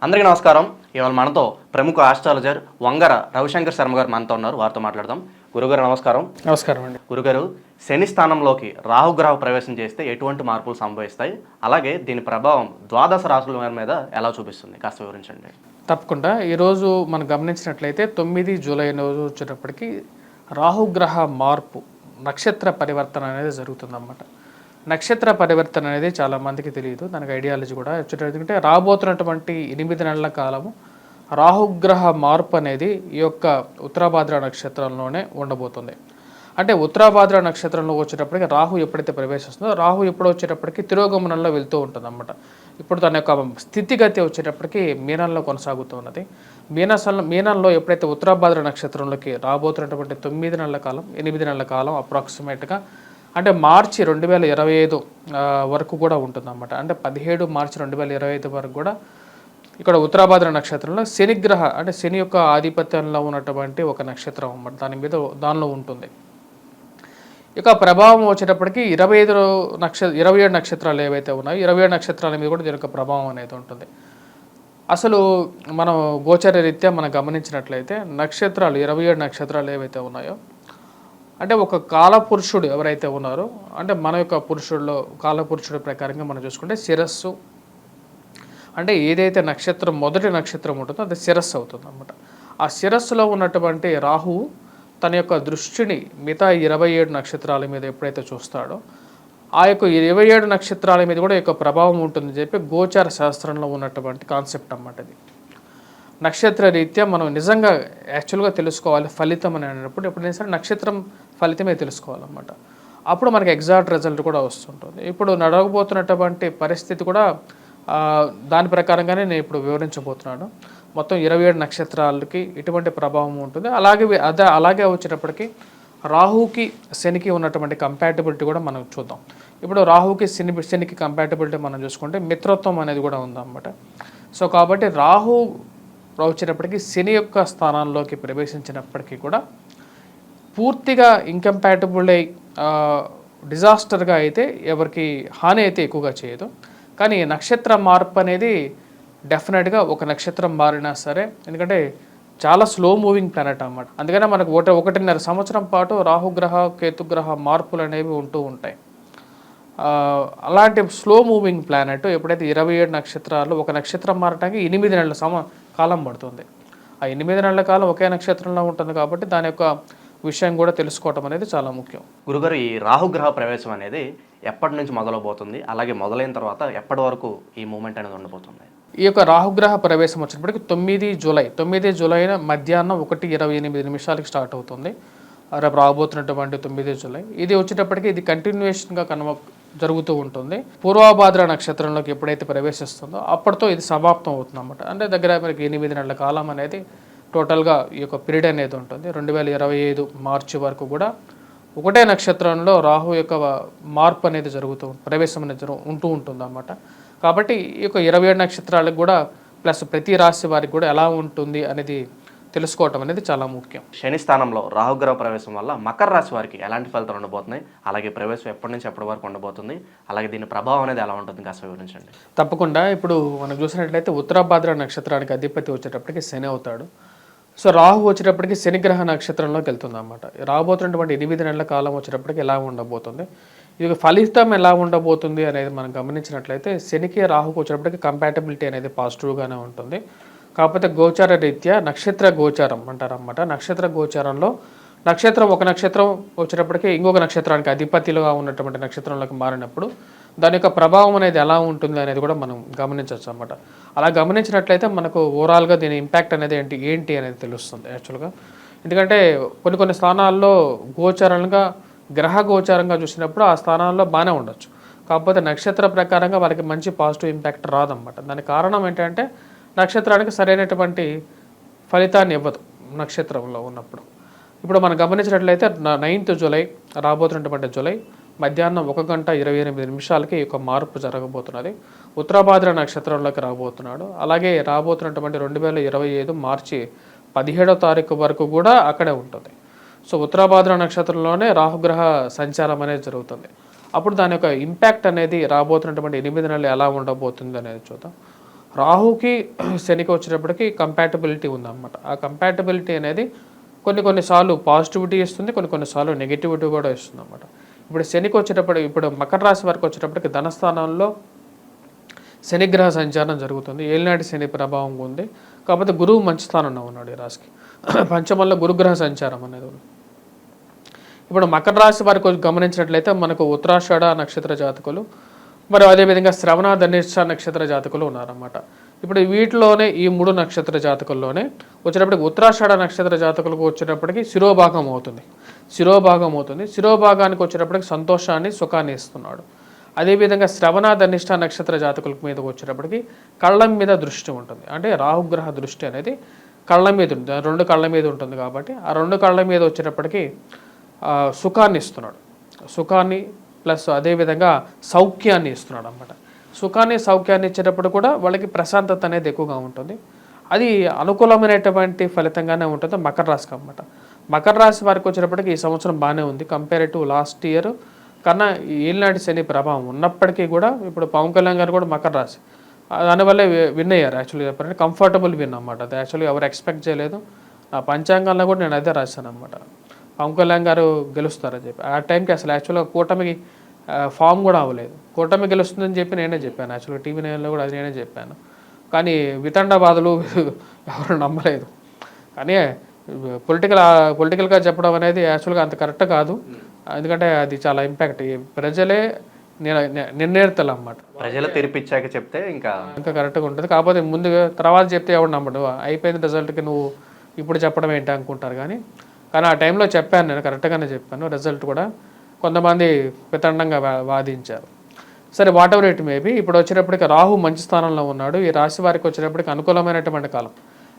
అందరికీ నమస్కారం. ఇవాళ మనతో ప్రముఖ ఆస్ట్రాలజర్ వంగర రవిశంకర్ శర్మ గారు మనతో ఉన్నారు. వారితో మాట్లాడదాం. గురుగారు నమస్కారం. నమస్కారం అండి. గురుగారు, శని స్థానంలోకి రాహుగ్రహ ప్రవేశం చేస్తే ఎటువంటి మార్పులు సంభవిస్తాయి, అలాగే దీని ప్రభావం ద్వాదశ రాశుల మీద ఎలా చూపిస్తుంది, కాస్త వివరించండి. తప్పకుండా. ఈరోజు మనం గమనించినట్లయితే 9 జూలై రోజు వచ్చేటప్పటికి రాహుగ్రహ మార్పు, నక్షత్ర పరివర్తన అనేది జరుగుతుందన్నమాట. నక్షత్ర పరివర్తన అనేది చాలామందికి తెలియదు, దానికి ఐడియాలజీ కూడా వచ్చేటంటే రాబోతున్నటువంటి 8 నెలల కాలము రాహుగ్రహ మార్పు అనేది ఈ యొక్క ఉత్తరాభాద్ర నక్షత్రంలోనే ఉండబోతుంది. అంటే ఉత్తరాభాద్ర నక్షత్రంలో వచ్చేటప్పటికి రాహు ఎప్పుడైతే ప్రవేశిస్తుందో, రాహు ఎప్పుడు వచ్చేటప్పటికి తిరోగమనంలో వెళ్తూ ఉంటుంది అన్నమాట. ఇప్పుడు తన యొక్క స్థితిగతి వచ్చేటప్పటికి మీనంలో కొనసాగుతున్నది. మీనంలో ఎప్పుడైతే ఉత్తరాభాద్ర నక్షత్రంలోకి రాబోతున్నటువంటి 9 నెలల కాలం, 8 నెలల కాలం అప్రాక్సిమేట్గా అంటే మార్చి 2025 వరకు కూడా ఉంటుందన్నమాట. అంటే 17 మార్చి 2025 వరకు కూడా ఇక్కడ ఉత్తరాభాద్ర నక్షత్రంలో శనిగ్రహ అంటే శని యొక్క ఆధిపత్యంలో ఉన్నటువంటి ఒక నక్షత్రం అన్నమాట. దానిలో ఉంటుంది. ఇక ప్రభావం వచ్చేటప్పటికి 27 నక్షత్రాలు ఏవైతే ఉన్నాయో 27 నక్షత్రాల మీద కూడా దీని యొక్క ప్రభావం అనేది ఉంటుంది. అసలు మనం గోచర రీత్యా మనం గమనించినట్లయితే నక్షత్రాలు 27 నక్షత్రాలు ఏవైతే ఉన్నాయో, అంటే ఒక కాలపురుషుడు ఎవరైతే ఉన్నారో, అంటే మన యొక్క పురుషుల్లో కాలపురుషుడి ప్రకారంగా మనం చూసుకుంటే శిరస్సు, అంటే ఏదైతే నక్షత్రం మొదటి నక్షత్రం ఉంటుందో అది శిరస్సు అవుతుంది అన్నమాట. ఆ శిరస్సులో ఉన్నటువంటి రాహువు తన యొక్క దృష్టిని మిగతా 27 నక్షత్రాల మీద ఎప్పుడైతే చూస్తాడో, ఆ యొక్క 27 నక్షత్రాల మీద కూడా యొక్క ప్రభావం ఉంటుందని చెప్పి గోచార శాస్త్రంలో ఉన్నటువంటి కాన్సెప్ట్ అన్నమాట. ఇది నక్షత్ర రీత్యా మనం నిజంగా యాక్చువల్గా తెలుసుకోవాలి ఫలితం అని అన్నప్పుడు ఎప్పుడైనా సరే నక్షత్రం ఫలితమే తెలుసుకోవాలన్నమాట. అప్పుడు మనకి ఎగ్జాక్ట్ రిజల్ట్ కూడా వస్తుంటుంది. ఇప్పుడు నడవబోతున్నటువంటి పరిస్థితి కూడా దాని ప్రకారంగానే నేను ఇప్పుడు వివరించబోతున్నాను. మొత్తం 27 నక్షత్రాలకి ఎటువంటి ప్రభావం ఉంటుంది, అలాగే వచ్చేటప్పటికి రాహుకి శనికి ఉన్నటువంటి కంపాటబిలిటీ కూడా మనం చూద్దాం. ఇప్పుడు రాహుకి శనికి కంపాటబిలిటీ మనం చూసుకుంటే మిత్రత్వం అనేది కూడా ఉందన్నమాట. సో కాబట్టి రాహు వచ్చేటప్పటికి శని యొక్క స్థానాల్లోకి ప్రవేశించినప్పటికీ కూడా పూర్తిగా ఇంకంపాటబుల్ అయి డిజాస్టర్గా అయితే ఎవరికి హాని అయితే ఎక్కువగా చేయదు. కానీ నక్షత్ర మార్పు అనేది డెఫినెట్గా ఒక నక్షత్రం మారినా సరే, ఎందుకంటే చాలా స్లో మూవింగ్ ప్లానెట్ అన్నమాట. అందుకనే మనకు 1.5 సంవత్సరం పాటు రాహుగ్రహ కేతుగ్రహ మార్పులు అనేవి ఉంటూ ఉంటాయి. అలాంటి స్లో మూవింగ్ ప్లానెట్ ఎప్పుడైతే 27 నక్షత్రాలు, ఒక నక్షత్రం మారటానికి 8 నెలల కాలం పడుతుంది. ఆ 8 నెలల కాలం ఒకే నక్షత్రంలో ఉంటుంది కాబట్టి దాని యొక్క విషయం కూడా తెలుసుకోవటం అనేది చాలా ముఖ్యం. గురుగారు, ఈ రాహుగ్రహ ప్రవేశం అనేది ఎప్పటి నుంచి మొదలవబోతుంది, అలాగే మొదలైన తర్వాత ఎప్పటి వరకు ఈ మూమెంట్ అనేది ఉండబోతుంది? ఈ యొక్క రాహుగ్రహ ప్రవేశం వచ్చినప్పటికీ 9 జూలై మధ్యాహ్నం 1:28 స్టార్ట్ అవుతుంది. రేపు రాబోతున్నటువంటి 9 జూలై ఇది వచ్చేటప్పటికి ఇది కంటిన్యూషన్గా జరుగుతూ ఉంటుంది. పూర్వభాద్ర నక్షత్రంలోకి ఎప్పుడైతే ప్రవేశిస్తుందో అప్పటితో ఇది సమాప్తం అవుతుంది అన్నమాట. అంటే దగ్గర మనకి 8 నెలల కాలం అనేది టోటల్గా ఈ యొక్క పీరియడ్ అనేది ఉంటుంది. 2025 మార్చి వరకు కూడా ఒకటే నక్షత్రంలో రాహు యొక్క మార్పు అనేది ప్రవేశం అనేది ఉంటూ ఉంటుంది అన్నమాట. కాబట్టి ఈ యొక్క 27 నక్షత్రాలకు కూడా ప్లస్ ప్రతి రాశి వారికి కూడా ఎలా ఉంటుంది అనేది తెలుసుకోవటం అనేది చాలా ముఖ్యం. శని స్థానంలో రాహుగ్రహ ప్రవేశం వల్ల మకర రాశి వారికి ఎలాంటి ఫలితాలు ఉండబోతున్నాయి, అలాగే ప్రవేశం ఎప్పటి నుంచి ఎప్పటి వరకు ఉండబోతుంది, అలాగే దీని ప్రభావం అనేది ఎలా ఉంటుంది, కాస్త వివరించండి. తప్పకుండా. ఇప్పుడు మనం చూసినట్లయితే ఉత్తరాభాద్ర నక్షత్రానికి అధిపతి వచ్చేటప్పటికి శని అవుతాడు. సో రాహు వచ్చేటప్పటికి శనిగ్రహ నక్షత్రంలోకి వెళ్తుంది అన్నమాట. రాబోతున్నటువంటి 8 నెలల కాలం వచ్చేటప్పటికి ఎలా ఉండబోతుంది, ఇది ఫలితం ఎలా ఉండబోతుంది అనేది మనం గమనించినట్లయితే శనికి రాహుకు వచ్చేటప్పటికి కంపాటబిలిటీ అనేది పాజిటివ్గానే ఉంటుంది. కాకపోతే గోచార రీత్యా నక్షత్ర గోచారం అంటారన్నమాట. నక్షత్ర గోచారంలో ఒక నక్షత్రం వచ్చేటప్పటికి ఇంకొక నక్షత్రానికి అధిపతిగా ఉన్నటువంటి నక్షత్రంలోకి మారినప్పుడు దాని యొక్క ప్రభావం అనేది ఎలా ఉంటుంది అనేది కూడా మనం గమనించవచ్చు అన్నమాట. అలా గమనించినట్లయితే మనకు ఓవరాల్గా దీని ఇంపాక్ట్ అనేది ఏంటి అనేది తెలుస్తుంది యాక్చువల్గా. ఎందుకంటే కొన్ని స్థానాల్లో గ్రహ గోచారంగా చూసినప్పుడు ఆ స్థానాల్లో బాగానే ఉండొచ్చు, కాకపోతే నక్షత్ర ప్రకారంగా వాళ్ళకి మంచి పాజిటివ్ ఇంపాక్ట్ రాదన్నమాట. దానికి కారణం ఏంటంటే నక్షత్రానికి సరైనటువంటి ఫలితాన్ని ఇవ్వదు నక్షత్రంలో ఉన్నప్పుడు. ఇప్పుడు మనం గమనించినట్లయితే 9th జూలై రాబోతున్నటువంటి జూలై మధ్యాహ్నం 1:28 ఈ యొక్క మార్పు జరగబోతున్నది. ఉత్తరాభాద్ర నక్షత్రంలోకి రాబోతున్నాడు. అలాగే రాబోతున్నటువంటి 2025 మార్చి 17వ తారీఖు వరకు కూడా అక్కడే ఉంటుంది. సో ఉత్తరాభాద్ర నక్షత్రంలోనే రాహుగ్రహ సంచారం అనేది జరుగుతుంది. అప్పుడు దాని యొక్క ఇంపాక్ట్ అనేది రాబోతున్నటువంటి 8 నెలలు ఎలా ఉండబోతుంది అనేది చూద్దాం. రాహుకి శనికి వచ్చేటప్పటికి కంపాటబిలిటీ ఉందన్నమాట. ఆ కంపాటబిలిటీ అనేది కొన్నిసార్లు పాజిటివిటీ ఇస్తుంది, కొన్నిసార్లు నెగిటివిటీ కూడా ఇస్తుంది అన్నమాట. ఇప్పుడు శనికి వచ్చేటప్పుడు, ఇప్పుడు మకర రాశి వరకు వచ్చేటప్పటికి ధనస్థానంలో శనిగ్రహ సంచారం జరుగుతుంది. ఏలినాటి శని ప్రభావం ఉంది. కాకపోతే గురువు మంచి స్థానంలో ఉన్నాడు ఈ రాశికి. పంచమంలో గురుగ్రహ సంచారం అనేది ఉంది. ఇప్పుడు మకర రాశి వారికి గమనించినట్లయితే మనకు ఉత్తరాషాఢ నక్షత్ర జాతకులు, మరి అదేవిధంగా శ్రవణ ధనిష్ట నక్షత్ర జాతకులు ఉన్నారన్నమాట. ఇప్పుడు వీటిలోనే ఈ 3 నక్షత్ర జాతకుల్లోనే వచ్చేటప్పటికి ఉత్తరాషాఢ నక్షత్ర జాతకులకు వచ్చేటప్పటికి శిరోభాగం అవుతుంది. శిరోభాగానికి వచ్చేటప్పటికి సంతోషాన్ని, సుఖాన్ని ఇస్తున్నాడు. అదేవిధంగా శ్రవణ ధనిష్ట నక్షత్ర జాతకుల మీదకి వచ్చేటప్పటికి కళ్ళం మీద దృష్టి ఉంటుంది. అంటే రాహుగ్రహ దృష్టి అనేది కళ్ళ మీద ఉంటుంది, 2 కళ్ళ మీద ఉంటుంది. కాబట్టి ఆ 2 కళ్ళ మీద వచ్చేటప్పటికి సుఖాన్ని ఇస్తున్నాడు. సుఖాన్ని ప్లస్ అదేవిధంగా సౌఖ్యాన్ని ఇస్తున్నాడు అన్నమాట. సుఖాన్ని, సౌఖ్యాన్ని ఇచ్చేటప్పుడు కూడా వాళ్ళకి ప్రశాంతత అనేది ఎక్కువగా ఉంటుంది. అది అనుకూలమైనటువంటి ఫలితంగానే ఉంటుంది మకర రాశికి అన్నమాట. మకర రాశి వారికి వచ్చేటప్పటికి ఈ సంవత్సరం బాగానే ఉంది కంపేర్ టు లాస్ట్ ఇయర్ కన్నా. ఏలినాటి శని ప్రభావం ఉన్నప్పటికీ కూడా ఇప్పుడు పవన్ కళ్యాణ్ గారు కూడా మకర రాశి, దానివల్లే విన్ అయ్యారు. యాక్చువల్గా చెప్పారంటే కంఫర్టబుల్ విన్ అన్నమాట. అది యాక్చువల్గా ఎవరు ఎక్స్పెక్ట్ చేయలేదు. నా పంచాంగంలో కూడా నేను అదే రాశాను అన్నమాట, పవన్ కళ్యాణ్ గారు గెలుస్తారని చెప్పి. ఆ టైంకి అసలు యాక్చువల్గా కూటమికి ఫామ్ కూడా అవ్వలేదు. కూటమి గెలుస్తుందని చెప్పి నేనే చెప్పాను. యాక్చువల్గా టీవీ నైన్లో కూడా అది నేనే చెప్పాను. కానీ వితండవాదులు ఎవరు నమ్మలేదు. కానీ పొలిటికల్గా చెప్పడం అనేది యాక్చువల్గా అంత కరెక్ట్ కాదు. ఎందుకంటే అది చాలా ఇంపాక్ట్, ప్రజలే నిర్ణేతలు అన్నమాట. ప్రజలు తీర్పిచ్చాక చెప్తే ఇంకా కరెక్ట్గా ఉంటుంది. కాకపోతే ముందు తర్వాత చెప్తే ఎవరు నమ్మడు. అయిపోయిన రిజల్ట్కి నువ్వు ఇప్పుడు చెప్పడం ఏంటి అనుకుంటారు. కానీ ఆ టైంలో చెప్పాను, నేను కరెక్ట్గానే చెప్పాను. రిజల్ట్ కూడా కొంతమంది వితండంగా వాదించారు. సరే, వాట్ ఎవర్ ఇట్ మేబీ. ఇప్పుడు వచ్చేటప్పటికి రాహు మంచి స్థానంలో ఉన్నాడు. ఈ రాశి వారికి వచ్చేటప్పటికి అనుకూలమైనటువంటి కాలం.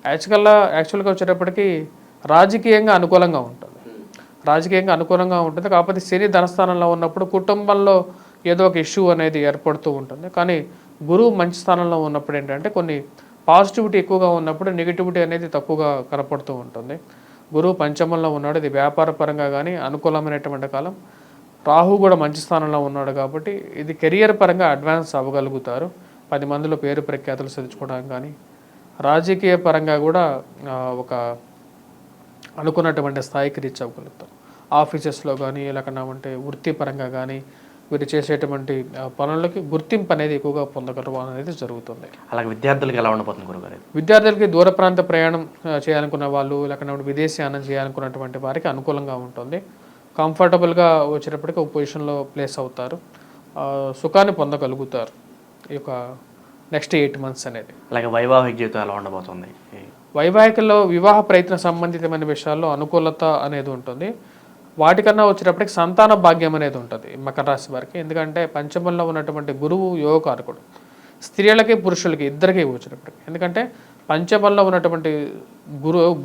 యాక్చువల్గా వచ్చేటప్పటికి రాజకీయంగా అనుకూలంగా ఉంటుంది. కాకపోతే శని ధనస్థానంలో ఉన్నప్పుడు కుటుంబంలో ఏదో ఒక ఇష్యూ అనేది ఏర్పడుతూ ఉంటుంది. కానీ గురువు మంచి స్థానంలో ఉన్నప్పుడు ఏంటంటే కొన్ని పాజిటివిటీ ఎక్కువగా ఉన్నప్పుడు నెగిటివిటీ అనేది తక్కువగా కనపడుతూ ఉంటుంది. గురువు పంచమంలో ఉన్నాడు. ఇది వ్యాపార పరంగా కానీ అనుకూలమైనటువంటి కాలం. రాహు కూడా మంచి స్థానంలో ఉన్నాడు కాబట్టి ఇది కెరియర్ పరంగా అడ్వాన్స్ అవ్వగలుగుతారు. 10 మందిలో పేరు ప్రఖ్యాతులు తెచ్చుకోవడానికి కానీ, రాజకీయ పరంగా కూడా ఒక అనుకున్నటువంటి స్థాయికి రీచ్ అవ్వగలుగుతారు. ఆఫీసెస్లో కానీ లేకుండా ఉంటే వృత్తిపరంగా కానీ వీరు చేసేటువంటి పనులకి గుర్తింపు అనేది ఎక్కువగా పొందగలరు అనేది జరుగుతుంది. అలాగే విద్యార్థులకి ఎలా ఉండబోతుంది గురుగారు? విద్యార్థులకి దూర ప్రాంత ప్రయాణం చేయాలనుకున్న వాళ్ళు, లేకుండా విదేశీయానం చేయాలనుకున్నటువంటి వారికి అనుకూలంగా ఉంటుంది. కంఫర్టబుల్గా వచ్చేటప్పటికి ఒక పొజిషన్లో ప్లేస్ అవుతారు. సుఖాన్ని పొందగలుగుతారు ఈ యొక్క నెక్స్ట్ 8 months అనేది. అలాగే వైవాహిక జీవితం ఎలా ఉండబోతుంది? వైవాహికల్లో వివాహ ప్రయత్న సంబంధితమైన విషయాల్లో అనుకూలత అనేది ఉంటుంది. వాటికన్నా వచ్చేటప్పటికి సంతాన భాగ్యం అనేది ఉంటుంది మకర రాశి వారికి. ఎందుకంటే పంచమంలో ఉన్నటువంటి గురువు యోగకారకుడు. స్త్రీలకి పురుషులకి ఇద్దరికీ వచ్చేటప్పటికి. ఎందుకంటే పంచమంలో ఉన్నటువంటి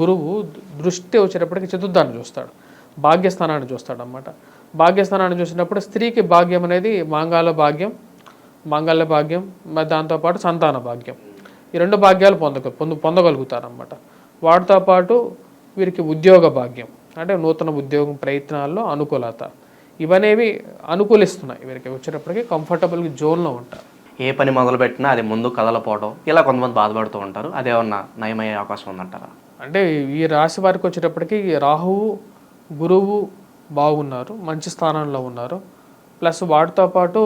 గురువు దృష్టి వచ్చేటప్పటికి చతుర్థాన్ని చూస్తాడు, భాగ్యస్థానాన్ని చూస్తాడు అన్నమాట. భాగ్యస్థానాన్ని చూసినప్పుడు స్త్రీకి భాగ్యం అనేది మాంగళ్య భాగ్యం, మరి దాంతోపాటు సంతాన భాగ్యం, ఈ 2 భాగ్యాలు పొందగలుగుతారన్నమాట. వాటితో పాటు వీరికి ఉద్యోగ భాగ్యం, అంటే నూతన ఉద్యోగం ప్రయత్నాల్లో అనుకూలత, ఇవనేవి అనుకూలిస్తున్నాయి. వీరికి వచ్చేటప్పటికి కంఫర్టబుల్ జోన్లో ఉంటారు. ఏ పని మొదలుపెట్టినా అది ముందు కదలపోవడం, ఇలా కొంతమంది బాధపడుతూ ఉంటారు. అదేమన్నా నయమయ్యే అవకాశం ఉందంటారా? అంటే ఈ రాశి వారికి వచ్చేటప్పటికి రాహువు గురువు బాగున్నారు, మంచి స్థానంలో ఉన్నారు. ప్లస్ వాటితో పాటు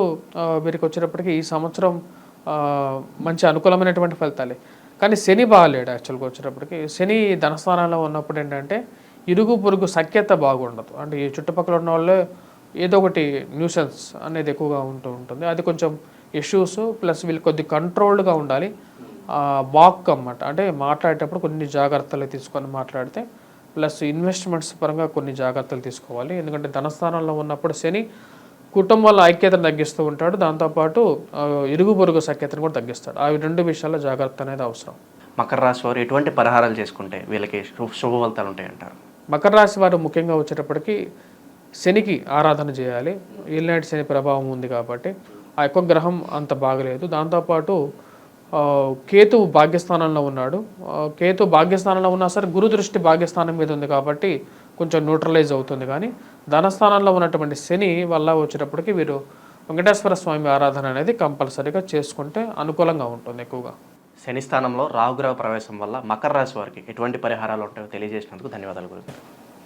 వీరికి వచ్చేటప్పటికి ఈ సంవత్సరం మంచి అనుకూలమైనటువంటి ఫలితాలే. కానీ శని బాగాలేడు. యాక్చువల్గా వచ్చేటప్పటికి శని ధనస్థానంలో ఉన్నప్పుడు ఏంటంటే ఇరుగు పొరుగు సఖ్యత బాగుండదు. అంటే ఈ చుట్టుపక్కల ఉన్న వాళ్ళే ఏదో ఒకటి న్యూసెన్స్ అనేది ఎక్కువగా ఉంటుంది. అది కొంచెం ఇష్యూస్. ప్లస్ వీళ్ళు కొద్ది కంట్రోల్డ్గా ఉండాలి. వాక్ అన్నమాట, అంటే మాట్లాడేటప్పుడు కొన్ని జాగ్రత్తలు తీసుకొని మాట్లాడితే, ప్లస్ ఇన్వెస్ట్మెంట్స్ పరంగా కొన్ని జాగ్రత్తలు తీసుకోవాలి. ఎందుకంటే ధనస్థానంలో ఉన్నప్పుడు శని కుటుంబాల ఐక్యతను తగ్గిస్తూ ఉంటాడు, దాంతోపాటు ఇరుగు పొరుగు సఖ్యతను కూడా తగ్గిస్తాడు. అవి 2 విషయాల్లో జాగ్రత్త అనేది అవసరం. మకర రాశి వారు ఎటువంటి పరిహారాలు చేసుకుంటే వీళ్ళకి శుభ ఫలితాలు ఉంటాయంటారు? మకర రాశి వారు ముఖ్యంగా వచ్చేటప్పటికి శనికి ఆరాధన చేయాలి. ఏలినాటి శని ప్రభావం ఉంది కాబట్టి ఆ యొక్క గ్రహం అంత బాగలేదు. దాంతోపాటు కేతు భాగ్యస్థానంలో ఉన్నాడు. కేతు భాగ్యస్థానంలో ఉన్నా సరే గురు దృష్టి భాగ్యస్థానం మీద ఉంది కాబట్టి కొంచెం న్యూట్రలైజ్ అవుతుంది. కానీ ధనస్థానంలో ఉన్నటువంటి శని వల్ల వచ్చేటప్పటికి వీరు వెంకటేశ్వర స్వామి ఆరాధన అనేది కంపల్సరీగా చేసుకుంటే అనుకూలంగా ఉంటుంది ఎక్కువగా. శని స్థానంలో రాహుగ్రహ ప్రవేశం వల్ల మకర రాశి వారికి ఎటువంటి పరిహారాలు ఉంటాయో తెలియజేసినందుకు ధన్యవాదాలు గురుగారు.